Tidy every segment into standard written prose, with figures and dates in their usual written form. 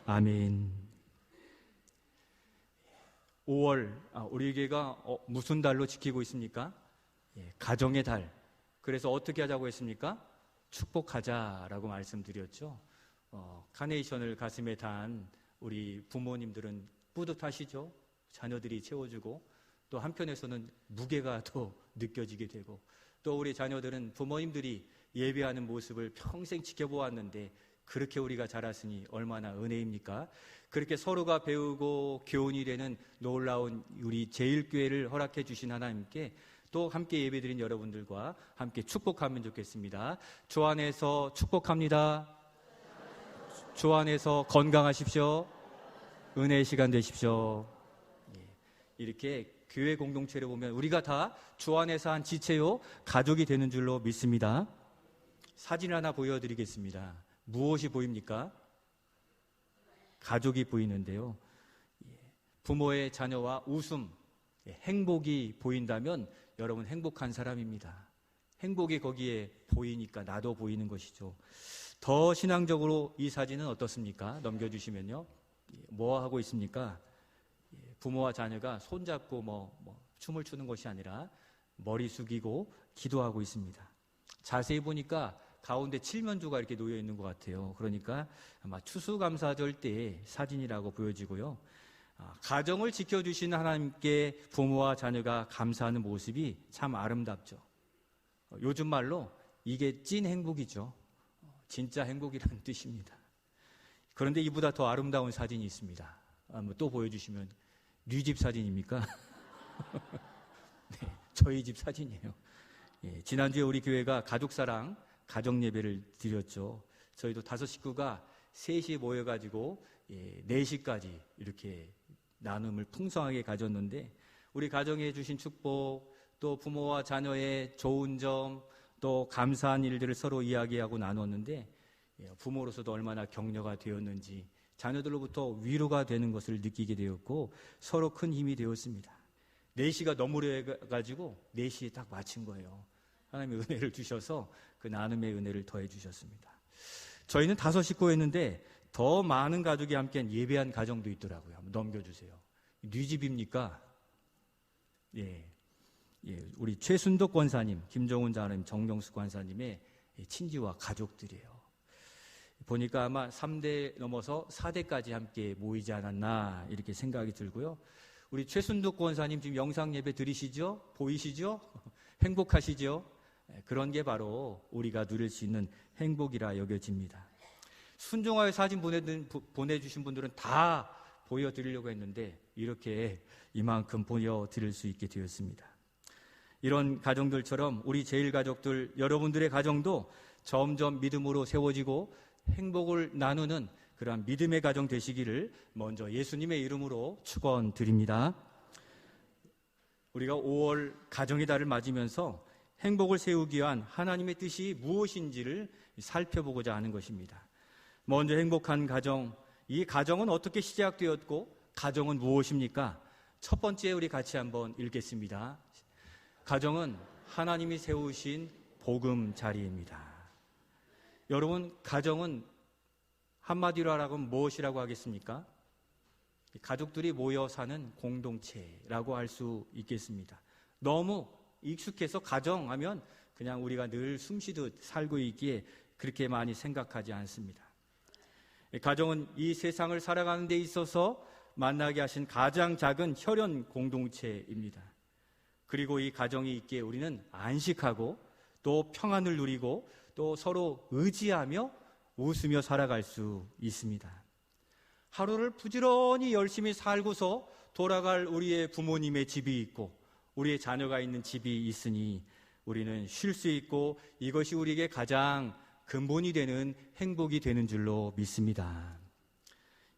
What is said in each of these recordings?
아멘. 5월, 우리 교회가 무슨 달로 지키고 있습니까? 가정의 달. 그래서 어떻게 하자고 했습니까? 축복하자라고 말씀드렸죠. 카네이션을 가슴에 단 우리 부모님들은 뿌듯하시죠? 자녀들이 채워주고, 또 한편에서는 무게가 더 느껴지게 되고, 또 우리 자녀들은 부모님들이 예배하는 모습을 평생 지켜보았는데 그렇게 우리가 자랐으니 얼마나 은혜입니까? 그렇게 서로가 배우고 교훈이 되는 놀라운 우리 제일교회를 허락해 주신 하나님께 또 함께 예배드린 여러분들과 함께 축복하면 좋겠습니다. 주 안에서 축복합니다. 주 안에서 건강하십시오. 은혜의 시간 되십시오. 이렇게 교회 공동체를 보면 우리가 다 주 안에서 한 지체요 가족이 되는 줄로 믿습니다. 사진 하나 보여드리겠습니다. 무엇이 보입니까? 가족이 보이는데요. 부모의 자녀와 웃음, 행복이 보인다면 여러분 행복한 사람입니다. 행복이 거기에 보이니까 나도 보이는 것이죠. 더 신앙적으로 이 사진은 어떻습니까? 넘겨주시면요. 뭐 하고 있습니까? 부모와 자녀가 손잡고 춤을 추는 것이 아니라 머리 숙이고 기도하고 있습니다. 자세히 보니까 가운데 칠면조가 이렇게 놓여 있는 것 같아요. 그러니까 아마 추수감사절 때의 사진이라고 보여지고요. 가정을 지켜주신 하나님께 부모와 자녀가 감사하는 모습이 참 아름답죠. 요즘 말로 이게 찐 행복이죠. 진짜 행복이라는 뜻입니다. 그런데 이보다 더 아름다운 사진이 있습니다. 또 보여주시면 네 집 사진입니까? 네, 저희 집 사진이에요. 지난주에 우리 교회가 가족사랑 가정 예배를 드렸죠. 저희도 5 식구가 셋이 모여가지고 4시까지 이렇게 나눔을 풍성하게 가졌는데, 우리 가정에 주신 축복, 또 부모와 자녀의 좋은 점, 또 감사한 일들을 서로 이야기하고 나눴는데, 부모로서도 얼마나 격려가 되었는지, 자녀들로부터 위로가 되는 것을 느끼게 되었고 서로 큰 힘이 되었습니다. 4시가 넘으려 해가지고 4시에 딱 마친 거예요. 하나님의 은혜를 주셔서 그 나눔의 은혜를 더해 주셨습니다. 저희는 5 식구였는데 더 많은 가족이 함께 예배한 가정도 있더라고요. 한번 넘겨주세요. 네 집입니까? 우리 최순덕 권사님, 김정훈 장로님, 정경숙 권사님의 친지와 가족들이에요. 보니까 아마 3대 넘어서 4대까지 함께 모이지 않았나 이렇게 생각이 들고요. 우리 최순덕 권사님 지금 영상 예배 들으시죠? 보이시죠? 행복하시죠? 그런 게 바로 우리가 누릴 수 있는 행복이라 여겨집니다. 순종하여 사진 보내주신 분들은 다 보여드리려고 했는데 이렇게 이만큼 보여드릴 수 있게 되었습니다. 이런 가정들처럼 우리 제일가족들, 여러분들의 가정도 점점 믿음으로 세워지고 행복을 나누는 그러한 믿음의 가정 되시기를 먼저 예수님의 이름으로 축원드립니다. 우리가 5월 가정의 달을 맞으면서 행복을 세우기 위한 하나님의 뜻이 무엇인지를 살펴보고자 하는 것입니다. 먼저 행복한 가정, 이 가정은 어떻게 시작되었고 가정은 무엇입니까? 첫 번째 우리 같이 한번 읽겠습니다. 가정은 하나님이 세우신 보금자리입니다. 여러분, 가정은 한마디로 하라면 무엇이라고 하겠습니까? 가족들이 모여 사는 공동체라고 할 수 있겠습니다. 너무 익숙해서 가정하면 그냥 우리가 늘 숨쉬듯 살고 있기에 그렇게 많이 생각하지 않습니다. 가정은 이 세상을 살아가는 데 있어서 만나게 하신 가장 작은 혈연 공동체입니다. 그리고 이 가정이 있기에 우리는 안식하고 또 평안을 누리고 또 서로 의지하며 웃으며 살아갈 수 있습니다. 하루를 부지런히 열심히 살고서 돌아갈 우리의 부모님의 집이 있고 우리의 자녀가 있는 집이 있으니 우리는 쉴 수 있고 이것이 우리에게 가장 근본이 되는 행복이 되는 줄로 믿습니다.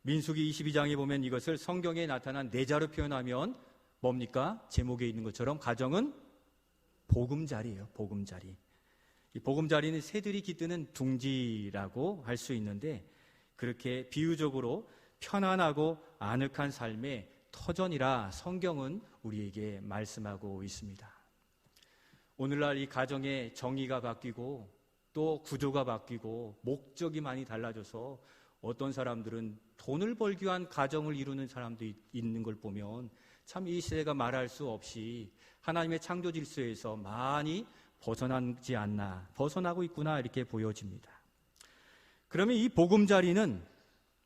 민수기 22장에 보면 이것을 성경에 나타난 4자로 표현하면 뭡니까? 제목에 있는 것처럼 가정은 보금자리예요. 보금자리. 이 보금자리는 새들이 깃드는 둥지라고 할 수 있는데 그렇게 비유적으로 편안하고 아늑한 삶의 터전이라 성경은 우리에게 말씀하고 있습니다. 오늘날 이 가정의 정의가 바뀌고 또 구조가 바뀌고 목적이 많이 달라져서 어떤 사람들은 돈을 벌기 위한 가정을 이루는 사람도 있는 걸 보면 참 이 시대가 말할 수 없이 하나님의 창조 질서에서 많이 벗어나지 않나, 벗어나고 있구나 이렇게 보여집니다. 그러면 이 보금자리는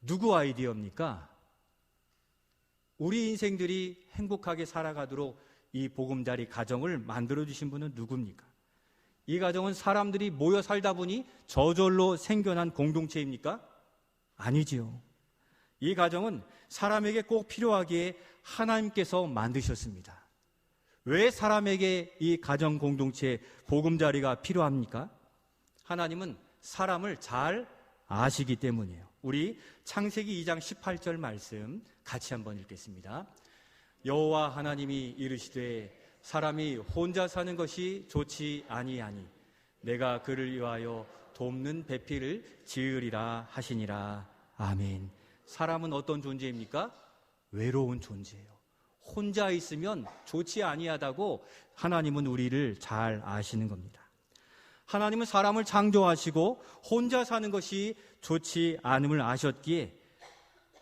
누구 아이디어입니까? 우리 인생들이 행복하게 살아가도록 이 보금자리 가정을 만들어주신 분은 누굽니까? 이 가정은 사람들이 모여 살다 보니 저절로 생겨난 공동체입니까? 아니지요. 이 가정은 사람에게 꼭 필요하기에 하나님께서 만드셨습니다. 왜 사람에게 이 가정 공동체 보금자리가 필요합니까? 하나님은 사람을 잘 아시기 때문이에요. 우리 창세기 2장 18절 말씀 같이 한번 읽겠습니다. 여호와 하나님이 이르시되 사람이 혼자 사는 것이 좋지 아니하니 내가 그를 위하여 돕는 배필을 지으리라 하시니라. 아멘. 사람은 어떤 존재입니까? 외로운 존재예요. 혼자 있으면 좋지 아니하다고 하나님은 우리를 잘 아시는 겁니다. 하나님은 사람을 창조하시고 혼자 사는 것이 좋지 않음을 아셨기에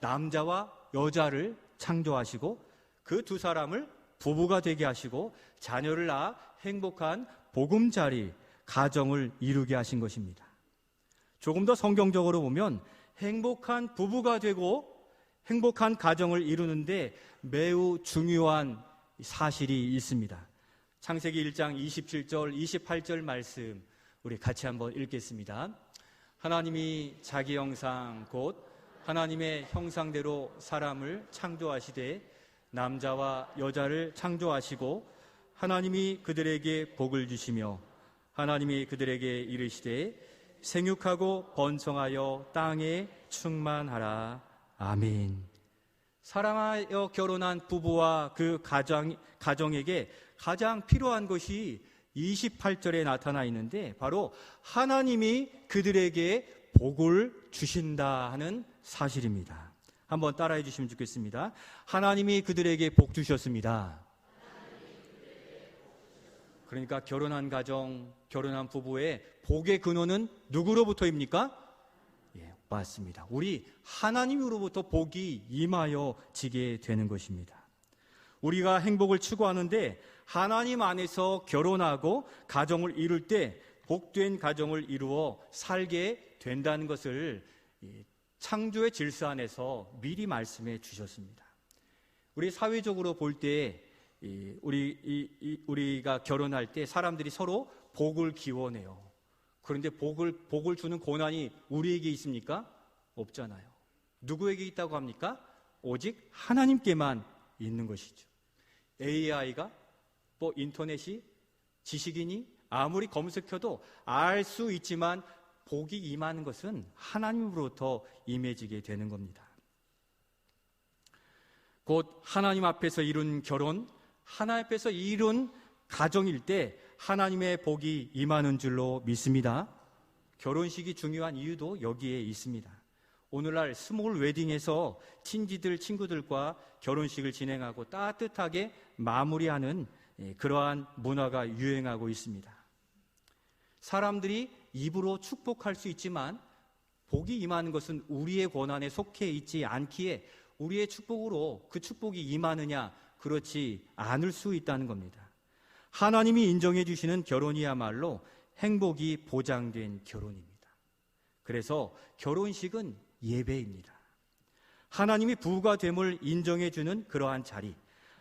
남자와 여자를 창조하시고 그 두 사람을 부부가 되게 하시고 자녀를 낳아 행복한 보금자리 가정을 이루게 하신 것입니다. 조금 더 성경적으로 보면 행복한 부부가 되고 행복한 가정을 이루는데 매우 중요한 사실이 있습니다. 창세기 1장 27절, 28절 말씀 우리 같이 한번 읽겠습니다. 하나님이 자기 형상 곧 하나님의 형상대로 사람을 창조하시되 남자와 여자를 창조하시고 하나님이 그들에게 복을 주시며 하나님이 그들에게 이르시되 생육하고 번성하여 땅에 충만하라. 아멘. 사랑하여 결혼한 부부와 그 가정에게 가장 필요한 것이 28절에 나타나 있는데 바로 하나님이 그들에게 복을 주신다 하는 사실입니다. 한번 따라해 주시면 좋겠습니다. 하나님이 그들에게 복 주셨습니다. 그러니까 결혼한 가정, 결혼한 부부의 복의 근원은 누구로부터입니까? 예, 맞습니다. 우리 하나님으로부터 복이 임하여 지게 되는 것입니다. 우리가 행복을 추구하는데 하나님 안에서 결혼하고 가정을 이룰 때 복된 가정을 이루어 살게 된다는 것을 창조의 질서 안에서 미리 말씀해 주셨습니다. 우리 사회적으로 볼 때 우리가 결혼할 때 사람들이 서로 복을 기원해요. 그런데 복을 주는 권한이 우리에게 있습니까? 없잖아요. 누구에게 있다고 합니까? 오직 하나님께만 있는 것이죠. AI가 인터넷이 지식인이 아무리 검색해도 알 수 있지만 복이 임하는 것은 하나님으로부터 임해지게 되는 겁니다. 곧 하나님 앞에서 이룬 결혼, 하나님 앞에서 이룬 가정일 때 하나님의 복이 임하는 줄로 믿습니다. 결혼식이 중요한 이유도 여기에 있습니다. 오늘날 스몰 웨딩에서 친구들과 결혼식을 진행하고 따뜻하게 마무리하는 그러한 문화가 유행하고 있습니다. 사람들이 입으로 축복할 수 있지만 복이 임하는 것은 우리의 권한에 속해 있지 않기에 우리의 축복으로 그 축복이 임하느냐, 그렇지 않을 수 있다는 겁니다. 하나님이 인정해 주시는 결혼이야말로 행복이 보장된 결혼입니다. 그래서 결혼식은 예배입니다. 하나님이 부부가 됨을 인정해 주는 그러한 자리,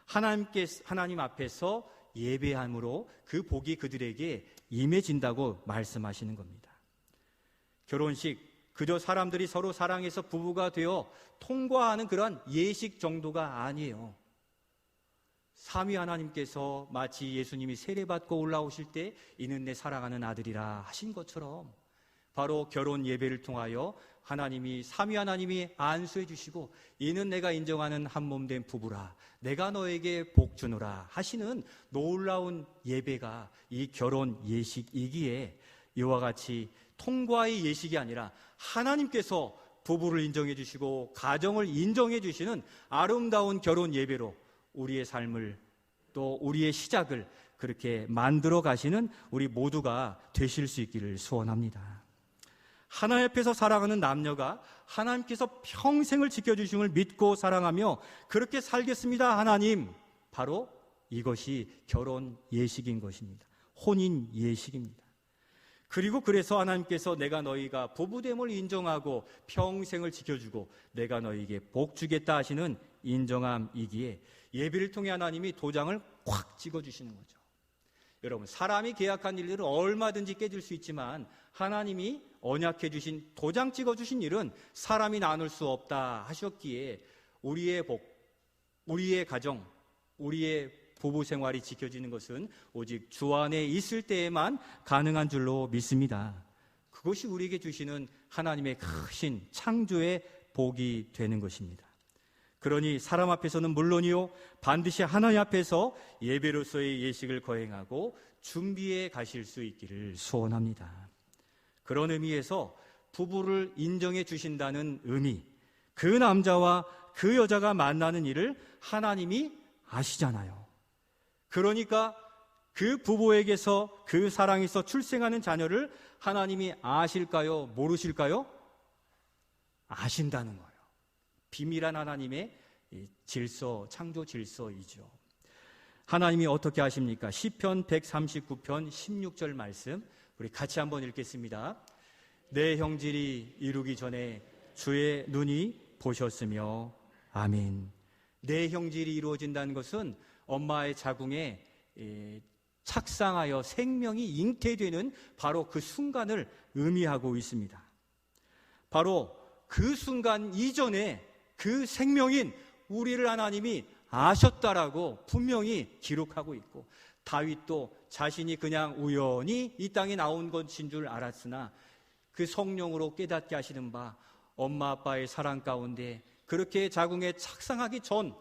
하나님 앞에서 예배함으로 그 복이 그들에게 임해진다고 말씀하시는 겁니다. 결혼식 그저 사람들이 서로 사랑해서 부부가 되어 통과하는 그런 예식 정도가 아니에요. 삼위 하나님께서 마치 예수님이 세례받고 올라오실 때 이는 내 사랑하는 아들이라 하신 것처럼 바로 결혼 예배를 통하여 삼위 하나님이 안수해 주시고 이는 내가 인정하는 한 몸 된 부부라 내가 너에게 복 주노라 하시는 놀라운 예배가 이 결혼 예식이기에 이와 같이 통과의 예식이 아니라 하나님께서 부부를 인정해 주시고 가정을 인정해 주시는 아름다운 결혼 예배로 우리의 삶을 또 우리의 시작을 그렇게 만들어 가시는 우리 모두가 되실 수 있기를 소원합니다. 하나님 앞에서 사랑하는 남녀가 하나님께서 평생을 지켜주심을 믿고 사랑하며 그렇게 살겠습니다. 하나님, 바로 이것이 결혼 예식인 것입니다. 혼인 예식입니다. 그리고 그래서 하나님께서 내가 너희가 부부됨을 인정하고 평생을 지켜주고 내가 너희에게 복 주겠다 하시는 인정함이기에 예비를 통해 하나님이 도장을 콱 찍어주시는 거죠. 여러분, 사람이 계약한 일들은 얼마든지 깨질 수 있지만 하나님이 언약해 주신, 도장 찍어 주신 일은 사람이 나눌 수 없다 하셨기에 우리의 복, 우리의 가정, 우리의 부부 생활이 지켜지는 것은 오직 주 안에 있을 때에만 가능한 줄로 믿습니다. 그것이 우리에게 주시는 하나님의 크신 창조의 복이 되는 것입니다. 그러니 사람 앞에서는 물론이요, 반드시 하나님 앞에서 예배로서의 예식을 거행하고 준비해 가실 수 있기를 소원합니다. 그런 의미에서 부부를 인정해 주신다는 의미, 그 남자와 그 여자가 만나는 일을 하나님이 아시잖아요. 그러니까 그 부부에게서, 그 사랑에서 출생하는 자녀를 하나님이 아실까요? 모르실까요? 아신다는 거예요. 비밀한 하나님의 질서, 창조 질서이죠. 하나님이 어떻게 하십니까? 시편 139편 16절 말씀 우리 같이 한번 읽겠습니다. 내 형질이 이루기 전에 주의 눈이 보셨으며. 아멘. 내 형질이 이루어진다는 것은 엄마의 자궁에 착상하여 생명이 잉태되는 바로 그 순간을 의미하고 있습니다. 바로 그 순간 이전에 그 생명인 우리를 하나님이 아셨다라고 분명히 기록하고 있고, 다윗도 자신이 그냥 우연히 이 땅에 나온 것인 줄 알았으나 그 성령으로 깨닫게 하시는 바 엄마 아빠의 사랑 가운데 그렇게 자궁에 착상하기 전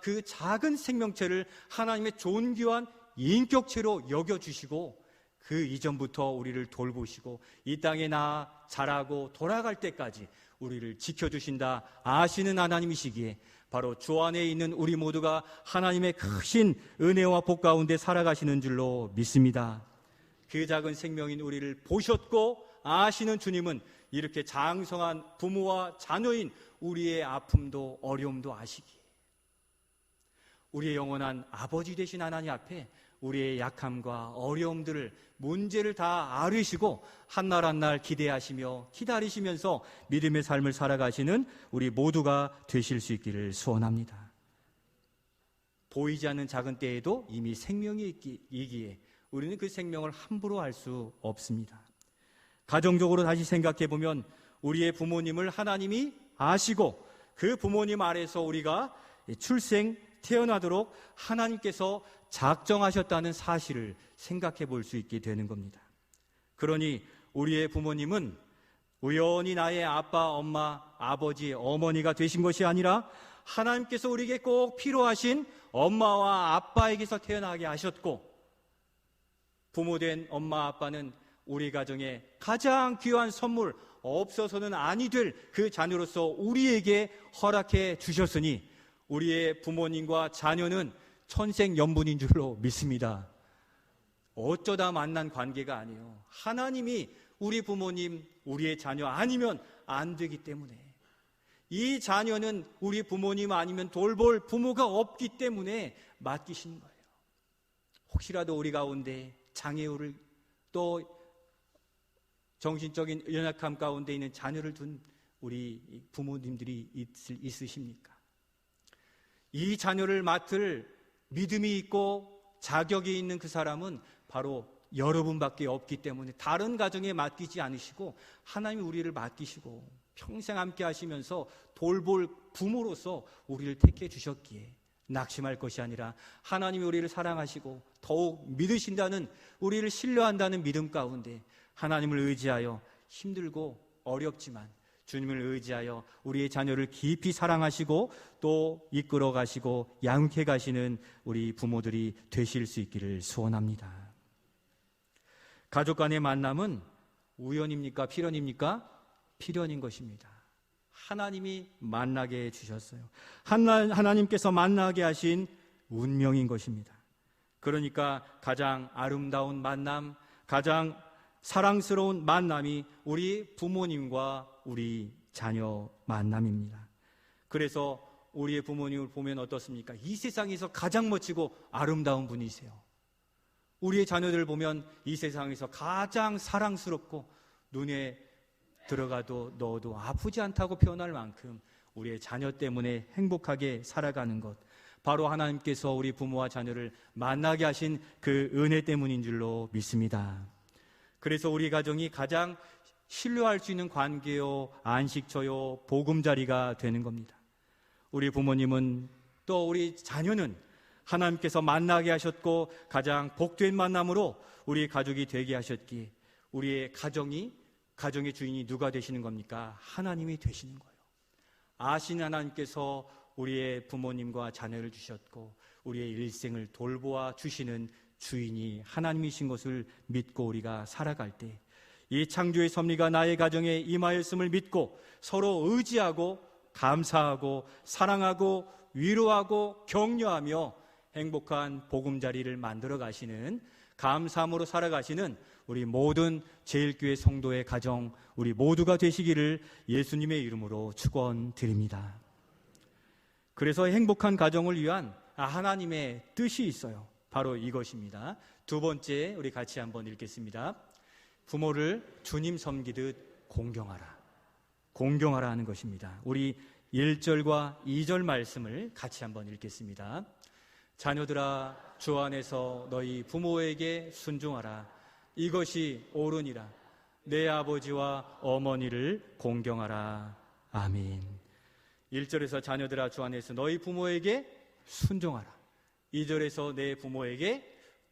그 작은 생명체를 하나님의 존귀한 인격체로 여겨주시고 그 이전부터 우리를 돌보시고 이 땅에 자라고 돌아갈 때까지 우리를 지켜주신다 아시는 하나님이시기에 바로 주 안에 있는 우리 모두가 하나님의 크신 은혜와 복 가운데 살아가시는 줄로 믿습니다. 그 작은 생명인 우리를 보셨고 아시는 주님은 이렇게 장성한 부모와 자녀인 우리의 아픔도 어려움도 아시기에 우리의 영원한 아버지 되신 하나님 앞에 우리의 약함과 어려움들을, 문제를 다 아뢰시고 한날 한날 기대하시며 기다리시면서 믿음의 삶을 살아가시는 우리 모두가 되실 수 있기를 소원합니다. 보이지 않는 작은 때에도 이미 생명이 있기에 우리는 그 생명을 함부로 알 수 없습니다. 가정적으로 다시 생각해 보면 우리의 부모님을 하나님이 아시고 그 부모님 아래서 우리가 태어나도록 하나님께서 작정하셨다는 사실을 생각해 볼 수 있게 되는 겁니다. 그러니 우리의 부모님은 우연히 나의 아빠, 엄마, 아버지, 어머니가 되신 것이 아니라 하나님께서 우리에게 꼭 필요하신 엄마와 아빠에게서 태어나게 하셨고, 부모된 엄마, 아빠는 우리 가정에 가장 귀한 선물, 없어서는 아니 될 그 자녀로서 우리에게 허락해 주셨으니 우리의 부모님과 자녀는 천생연분인 줄로 믿습니다. 어쩌다 만난 관계가 아니에요. 하나님이 우리 부모님, 우리의 자녀 아니면 안 되기 때문에, 이 자녀는 우리 부모님 아니면 돌볼 부모가 없기 때문에 맡기신 거예요. 혹시라도 우리 가운데 장애우를, 또 정신적인 연약함 가운데 있는 자녀를 둔 우리 부모님들이 있으십니까? 이 자녀를 맡을 믿음이 있고 자격이 있는 그 사람은 바로 여러분밖에 없기 때문에 다른 가정에 맡기지 않으시고 하나님이 우리를 맡기시고 평생 함께 하시면서 돌볼 부모로서 우리를 택해 주셨기에 낙심할 것이 아니라 하나님이 우리를 사랑하시고 더욱 믿으신다는, 우리를 신뢰한다는 믿음 가운데 하나님을 의지하여 힘들고 어렵지만 주님을 의지하여 우리의 자녀를 깊이 사랑하시고 또 이끌어 가시고 양육해 가시는 우리 부모들이 되실 수 있기를 소원합니다. 가족 간의 만남은 우연입니까? 필연입니까? 필연인 것입니다. 하나님이 만나게 해주셨어요. 하나님께서 만나게 하신 운명인 것입니다. 그러니까 가장 아름다운 만남, 가장 사랑스러운 만남이 우리 부모님과 우리 자녀 만남입니다. 그래서 우리의 부모님을 보면 어떻습니까? 이 세상에서 가장 멋지고 아름다운 분이세요. 우리의 자녀들을 보면 이 세상에서 가장 사랑스럽고 눈에 들어가도 넣어도 아프지 않다고 표현할 만큼 우리의 자녀 때문에 행복하게 살아가는 것, 바로 하나님께서 우리 부모와 자녀를 만나게 하신 그 은혜 때문인 줄로 믿습니다. 그래서 우리 가정이 가장 신뢰할 수 있는 관계요, 안식처요, 보금자리가 되는 겁니다. 우리 부모님은 또 우리 자녀는 하나님께서 만나게 하셨고 가장 복된 만남으로 우리 가족이 되게 하셨기에 우리의 가정의 주인이 누가 되시는 겁니까? 하나님이 되시는 거예요. 아시는 하나님께서 우리의 부모님과 자녀를 주셨고 우리의 일생을 돌보아 주시는 주인이 하나님이신 것을 믿고 우리가 살아갈 때 이 창조의 섭리가 나의 가정에 임하였음을 믿고 서로 의지하고 감사하고 사랑하고 위로하고 격려하며 행복한 보금자리를 만들어 가시는, 감사함으로 살아가시는 우리 모든 제일교회 성도의 가정, 우리 모두가 되시기를 예수님의 이름으로 축원드립니다. 그래서 행복한 가정을 위한 하나님의 뜻이 있어요. 바로 이것입니다. 두 번째, 우리 같이 한번 읽겠습니다. 부모를 주님 섬기듯 공경하라. 공경하라 하는 것입니다. 우리 1절과 2절 말씀을 같이 한번 읽겠습니다. 자녀들아, 주 안에서 너희 부모에게 순종하라. 이것이 옳으니라. 내 아버지와 어머니를 공경하라. 아멘. 1절에서 자녀들아, 주 안에서 너희 부모에게 순종하라. 2절에서 내 부모에게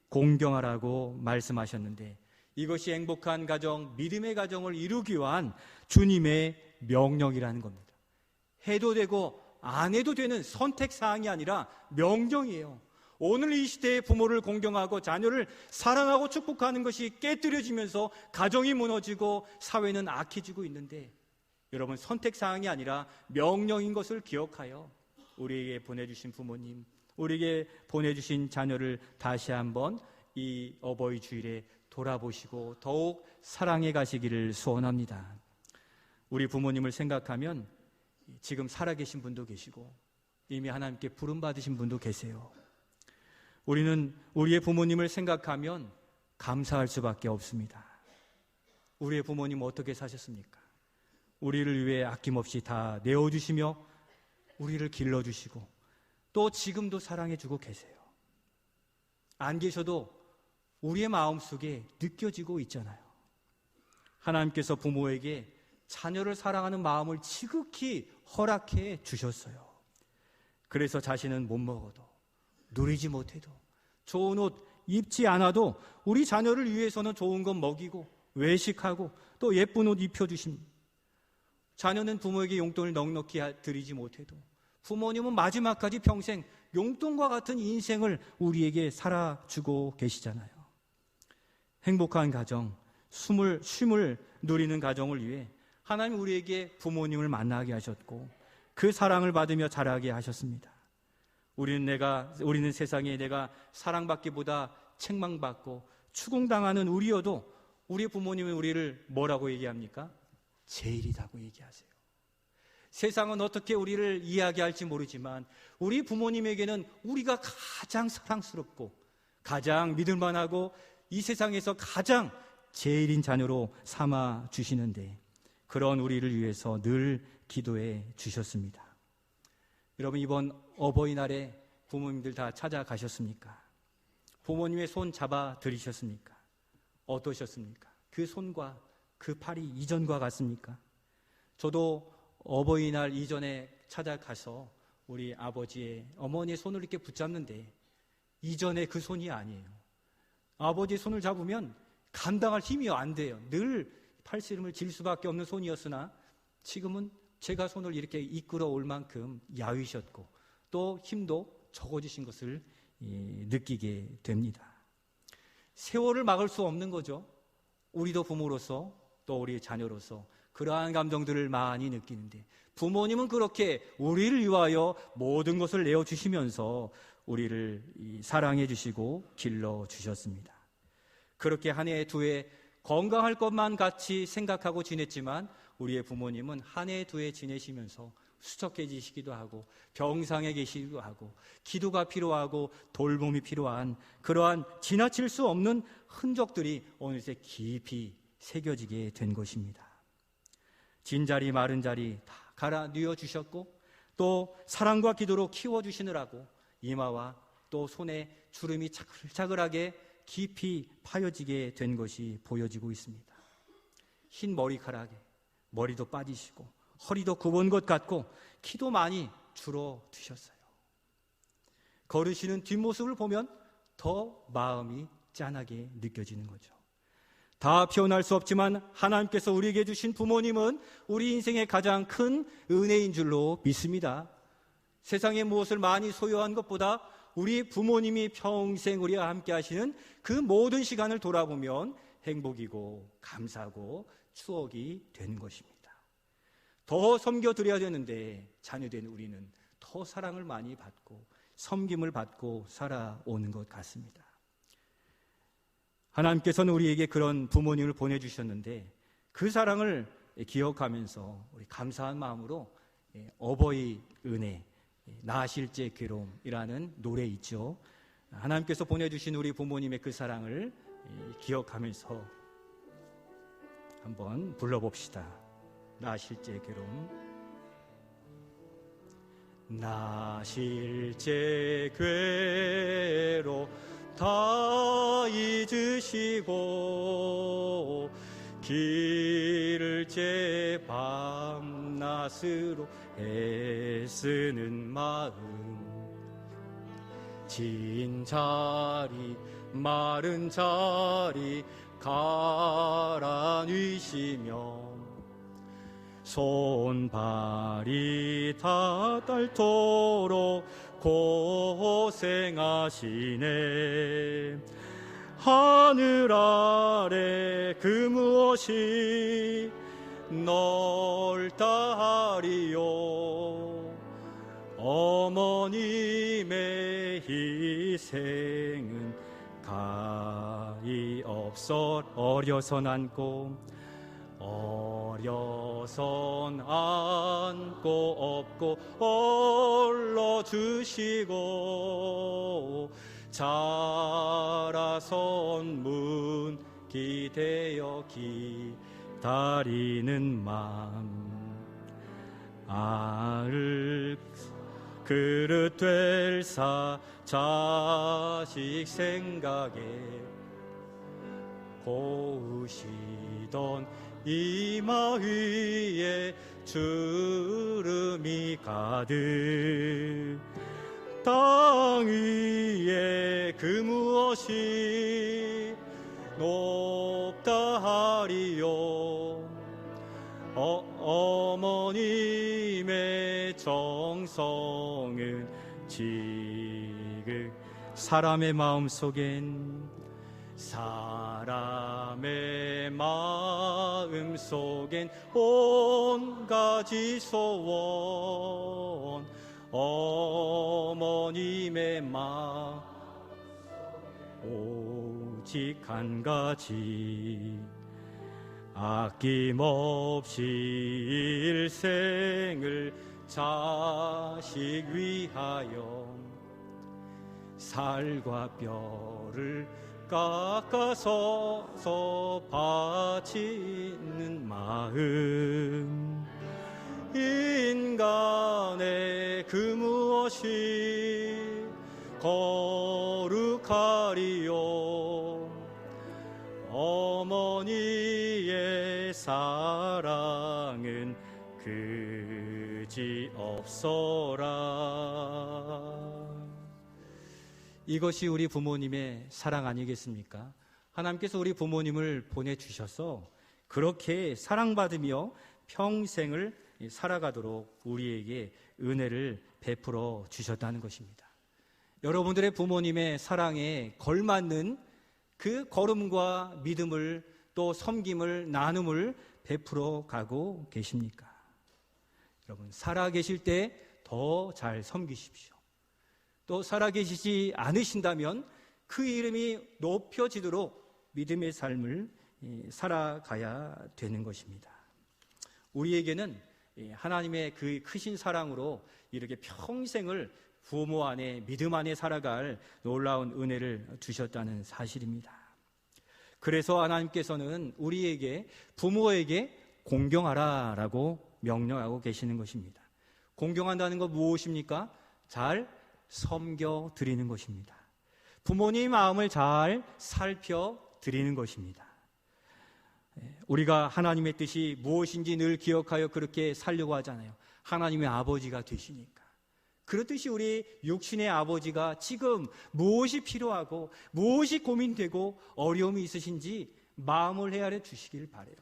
공경하라고 말씀하셨는데, 이것이 행복한 가정, 믿음의 가정을 이루기 위한 주님의 명령이라는 겁니다. 해도 되고 안 해도 되는 선택사항이 아니라 명령이에요. 오늘 이 시대의 부모를 공경하고 자녀를 사랑하고 축복하는 것이 깨뜨려지면서 가정이 무너지고 사회는 악해지고 있는데, 여러분, 선택사항이 아니라 명령인 것을 기억하여 우리에게 보내주신 부모님, 우리에게 보내주신 자녀를 다시 한번 이 어버이 주일에 돌아보시고 더욱 사랑해 가시기를 소원합니다. 우리 부모님을 생각하면 지금 살아계신 분도 계시고 이미 하나님께 부름받으신 분도 계세요. 우리는 우리의 부모님을 생각하면 감사할 수밖에 없습니다. 우리의 부모님 어떻게 사셨습니까? 우리를 위해 아낌없이 다 내어주시며 우리를 길러주시고 또 지금도 사랑해주고 계세요. 안 계셔도 우리의 마음속에 느껴지고 있잖아요. 하나님께서 부모에게 자녀를 사랑하는 마음을 지극히 허락해 주셨어요. 그래서 자신은 못 먹어도, 누리지 못해도, 좋은 옷 입지 않아도 우리 자녀를 위해서는 좋은 것 먹이고 외식하고 또 예쁜 옷 입혀주십니다. 자녀는 부모에게 용돈을 넉넉히 드리지 못해도 부모님은 마지막까지 평생 용돈과 같은 인생을 우리에게 살아주고 계시잖아요. 행복한 가정, 쉼을 누리는 가정을 위해 하나님 우리에게 부모님을 만나게 하셨고 그 사랑을 받으며 자라게 하셨습니다. 우리는 세상에 내가 사랑받기보다 책망받고 추궁당하는 우리여도 우리 부모님은 우리를 뭐라고 얘기합니까? 제일이라고 얘기하세요. 세상은 어떻게 우리를 이야기할지 모르지만 우리 부모님에게는 우리가 가장 사랑스럽고 가장 믿을만하고 이 세상에서 가장 제일인 자녀로 삼아 주시는데, 그런 우리를 위해서 늘 기도해 주셨습니다. 여러분, 이번 어버이날에 부모님들 다 찾아가셨습니까? 부모님의 손 잡아 드리셨습니까? 어떠셨습니까? 그 손과 그 팔이 이전과 같습니까? 저도 어버이날 이전에 찾아가서 우리 아버지의, 어머니의 손을 이렇게 붙잡는데 이전에 그 손이 아니에요. 아버지의 손을 잡으면 감당할 힘이 안 돼요. 늘 팔씨름을 질 수밖에 없는 손이었으나 지금은 제가 손을 이렇게 이끌어 올 만큼 야위셨고 또 힘도 적어지신 것을 느끼게 됩니다. 세월을 막을 수 없는 거죠. 우리도 부모로서 또 우리 자녀로서 그러한 감정들을 많이 느끼는데, 부모님은 그렇게 우리를 위하여 모든 것을 내어주시면서 우리를 사랑해 주시고 길러 주셨습니다. 그렇게 한 해 두 해 건강할 것만 같이 생각하고 지냈지만 우리의 부모님은 한 해 두 해 지내시면서 수척해지시기도 하고 병상에 계시기도 하고 기도가 필요하고 돌봄이 필요한 그러한 지나칠 수 없는 흔적들이 어느새 깊이 새겨지게 된 것입니다. 진 자리 마른 자리 다 갈아 뉘어 주셨고 또 사랑과 기도로 키워주시느라고 이마와 또 손에 주름이 차글차글하게 깊이 파여지게 된 것이 보여지고 있습니다. 흰 머리카락에 머리도 빠지시고 허리도 굽은 것 같고 키도 많이 줄어드셨어요. 걸으시는 뒷모습을 보면 더 마음이 짠하게 느껴지는 거죠. 다 표현할 수 없지만 하나님께서 우리에게 주신 부모님은 우리 인생의 가장 큰 은혜인 줄로 믿습니다. 세상에 무엇을 많이 소유한 것보다 우리 부모님이 평생 우리와 함께 하시는 그 모든 시간을 돌아보면 행복이고 감사하고 추억이 된 것입니다. 더 섬겨드려야 되는데 자녀된 우리는 더 사랑을 많이 받고 섬김을 받고 살아오는 것 같습니다. 하나님께서는 우리에게 그런 부모님을 보내주셨는데 그 사랑을 기억하면서 우리 감사한 마음으로 어버이 은혜, 낳으실 때 괴로움이라는 노래 있죠. 하나님께서 보내주신 우리 부모님의 그 사랑을 기억하면서 한번 불러봅시다. 낳으실 때 괴로움. 낳으실 때 괴로 다 잊으시고 기를 때 밤낮으로 애쓰는 마음 진 자리 마른 자리 갈아 뉘시며 손발이 다 닳도록 고생하시네. 하늘 아래 그 무엇이 넓다 하리요. 어머님의 희생은 가히 없어. 어려선 안고 어려선 안고 업고 얼러주시고 자라선 문 기대어 기다리는 맘 알 그릇 될 자식 생각에 고우시던 이마 위에 주름이 가득 땅 위에 그 무엇이 높다 하리요. 어머님의 정성은 지극 사람의 마음속엔 온 가지 소원 어머님의 마음 오직 한 가지 아낌없이 일생을 자식 위하여 살과 뼈를 깎아서 바치는 마음 인간의 그 무엇이 거룩하리요. 어머니의 사랑은 그지 없어라. 이것이 우리 부모님의 사랑 아니겠습니까? 하나님께서 우리 부모님을 보내주셔서 그렇게 사랑받으며 평생을 살아가도록 우리에게 은혜를 베풀어 주셨다는 것입니다. 여러분들의 부모님의 사랑에 걸맞는 그 걸음과 믿음을 또 섬김을 나눔을 베풀어 가고 계십니까? 여러분 살아계실 때 더 잘 섬기십시오. 또 살아계시지 않으신다면 그 이름이 높여지도록 믿음의 삶을 살아가야 되는 것입니다. 우리에게는 하나님의 그 크신 사랑으로 이렇게 평생을 부모 안에 믿음 안에 살아갈 놀라운 은혜를 주셨다는 사실입니다. 그래서 하나님께서는 우리에게 부모에게 공경하라라고 명령하고 계시는 것입니다. 공경한다는 것 무엇입니까? 잘 섬겨 드리는 것입니다. 부모님 마음을 잘 살펴 드리는 것입니다. 우리가 하나님의 뜻이 무엇인지 늘 기억하여 그렇게 살려고 하잖아요. 하나님의 아버지가 되시니까. 그렇듯이 우리 육신의 아버지가 지금 무엇이 필요하고 무엇이 고민되고 어려움이 있으신지 마음을 헤아려 주시길 바라요.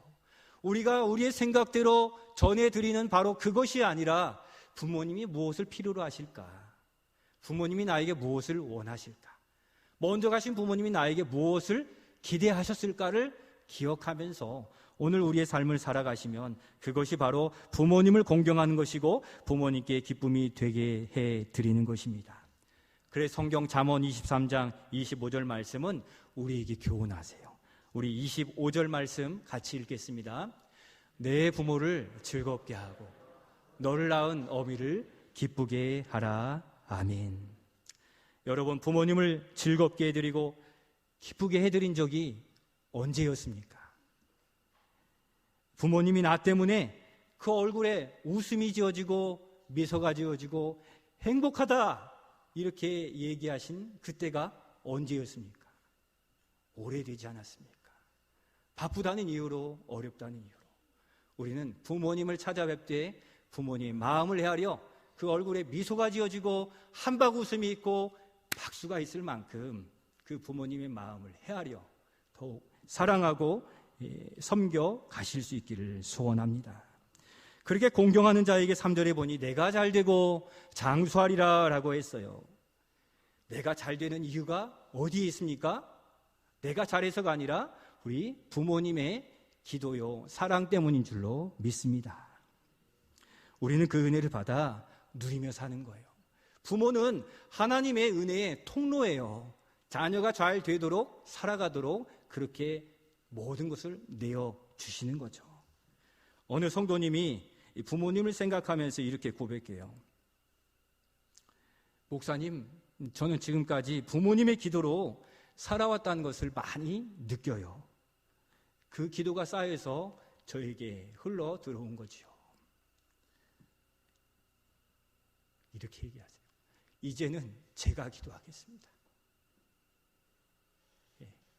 우리가 우리의 생각대로 전해드리는 바로 그것이 아니라 부모님이 무엇을 필요로 하실까? 부모님이 나에게 무엇을 원하실까? 먼저 가신 부모님이 나에게 무엇을 기대하셨을까를 기억하면서 오늘 우리의 삶을 살아가시면 그것이 바로 부모님을 공경하는 것이고 부모님께 기쁨이 되게 해드리는 것입니다. 그래서 성경 잠언 23장 25절 말씀은 우리에게 교훈하세요. 우리 25절 말씀 같이 읽겠습니다. 내 부모를 즐겁게 하고 너를 낳은 어미를 기쁘게 하라. 아멘. 여러분, 부모님을 즐겁게 해드리고 기쁘게 해드린 적이 언제였습니까? 부모님이 나 때문에 그 얼굴에 웃음이 지어지고 미소가 지어지고 행복하다 이렇게 얘기하신 그때가 언제였습니까? 오래되지 않았습니까? 바쁘다는 이유로, 어렵다는 이유로 우리는 부모님을 찾아뵙되 부모님의 마음을 헤아려 그 얼굴에 미소가 지어지고 한박 웃음이 있고 박수가 있을 만큼 그 부모님의 마음을 헤아려 더욱 사랑하고 섬겨 가실 수 있기를 소원합니다. 그렇게 공경하는 자에게 3절에 보니 내가 잘되고 장수하리라 라고 했어요. 내가 잘되는 이유가 어디에 있습니까? 내가 잘해서가 아니라 우리 부모님의 기도요 사랑 때문인 줄로 믿습니다. 우리는 그 은혜를 받아 누리며 사는 거예요. 부모는 하나님의 은혜의 통로예요. 자녀가 잘 되도록 살아가도록 그렇게 모든 것을 내어주시는 거죠. 어느 성도님이 부모님을 생각하면서 이렇게 고백해요. 목사님, 저는 지금까지 부모님의 기도로 살아왔다는 것을 많이 느껴요. 그 기도가 쌓여서 저에게 흘러 들어온 거지요. 이렇게 얘기하세요. 이제는 제가 기도하겠습니다.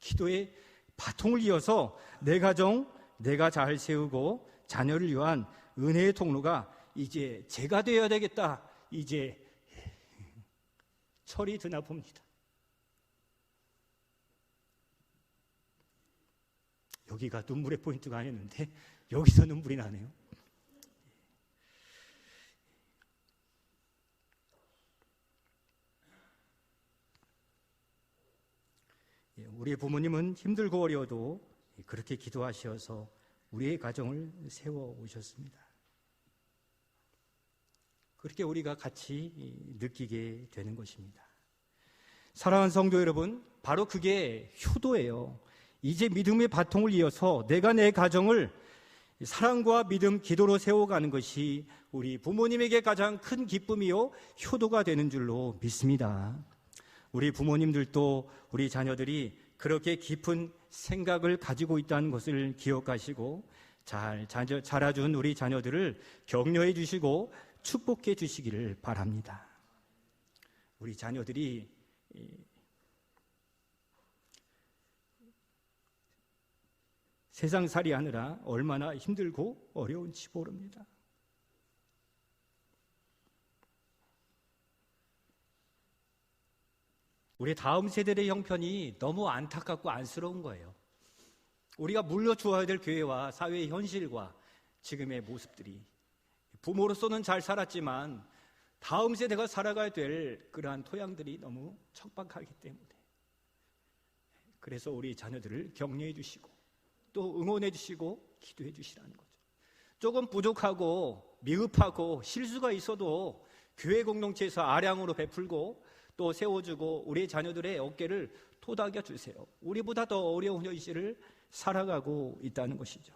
기도에 바통을 이어서 내 가정 내가 잘 세우고 자녀를 위한 은혜의 통로가 이제 제가 되어야 되겠다. 이제 철이 드나 봅니다. 여기가 눈물의 포인트가 아니었는데 여기서 눈물이 나네요. 우리 부모님은 힘들고 어려워도 그렇게 기도하셔서 우리의 가정을 세워오셨습니다. 그렇게 우리가 같이 느끼게 되는 것입니다. 사랑하는 성도 여러분, 바로 그게 효도예요. 이제 믿음의 바통을 이어서 내가 내 가정을 사랑과 믿음, 기도로 세워가는 것이 우리 부모님에게 가장 큰 기쁨이요 효도가 되는 줄로 믿습니다. 우리 부모님들도 우리 자녀들이 그렇게 깊은 생각을 가지고 있다는 것을 기억하시고 자라준 우리 자녀들을 격려해 주시고 축복해 주시기를 바랍니다. 우리 자녀들이 세상살이 하느라 얼마나 힘들고 어려운지 모릅니다. 우리 다음 세대의 형편이 너무 안타깝고 안쓰러운 거예요. 우리가 물려주어야 될 교회와 사회의 현실과 지금의 모습들이 부모로서는 잘 살았지만 다음 세대가 살아가야 될 그러한 토양들이 너무 척박하기 때문에 그래서 우리 자녀들을 격려해 주시고 또 응원해 주시고 기도해 주시라는 거죠. 조금 부족하고 미흡하고 실수가 있어도 교회 공동체에서 아량으로 베풀고 또 세워주고 우리 자녀들의 어깨를 토닥여 주세요. 우리보다 더 어려운 현실을 살아가고 있다는 것이죠.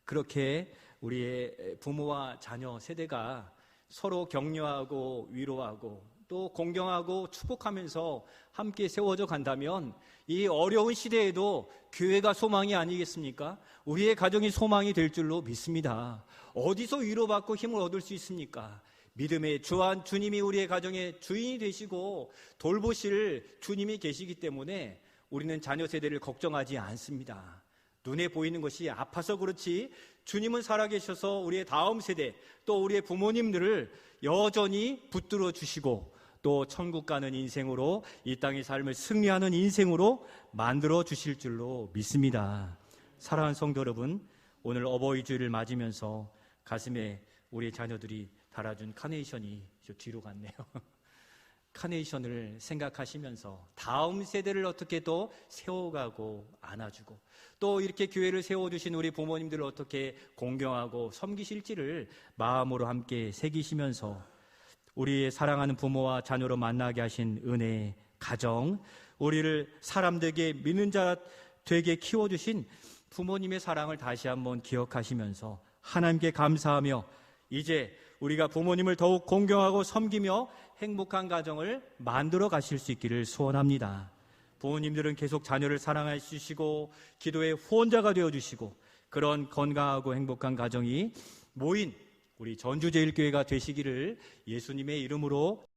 그렇게 우리의 부모와 자녀 세대가 서로 격려하고 위로하고 또 공경하고 축복하면서 함께 세워져 간다면 이 어려운 시대에도 교회가 소망이 아니겠습니까? 우리의 가정이 소망이 될 줄로 믿습니다. 어디서 위로받고 힘을 얻을 수 있습니까? 믿음의 주님이 우리의 가정의 주인이 되시고 돌보실 주님이 계시기 때문에 우리는 자녀 세대를 걱정하지 않습니다. 눈에 보이는 것이 아파서 그렇지 주님은 살아계셔서 우리의 다음 세대 또 우리의 부모님들을 여전히 붙들어 주시고 또 천국 가는 인생으로 이 땅의 삶을 승리하는 인생으로 만들어 주실 줄로 믿습니다. 사랑하는 성도 여러분, 오늘 어버이 주일을 맞으면서 가슴에 우리 자녀들이 달아준 카네이션이 저 뒤로 갔네요. 카네이션을 생각하시면서 다음 세대를 어떻게 또 세워가고 안아주고 또 이렇게 교회를 세워주신 우리 부모님들을 어떻게 공경하고 섬기실지를 마음으로 함께 새기시면서 우리의 사랑하는 부모와 자녀로 만나게 하신 은혜, 가정, 우리를 사람 되게 믿는 자 되게 키워주신 부모님의 사랑을 다시 한번 기억하시면서 하나님께 감사하며 이제 우리가 부모님을 더욱 공경하고 섬기며 행복한 가정을 만들어 가실 수 있기를 소원합니다. 부모님들은 계속 자녀를 사랑해 주시고 기도의 후원자가 되어주시고 그런 건강하고 행복한 가정이 모인 우리 전주제일교회가 되시기를 예수님의 이름으로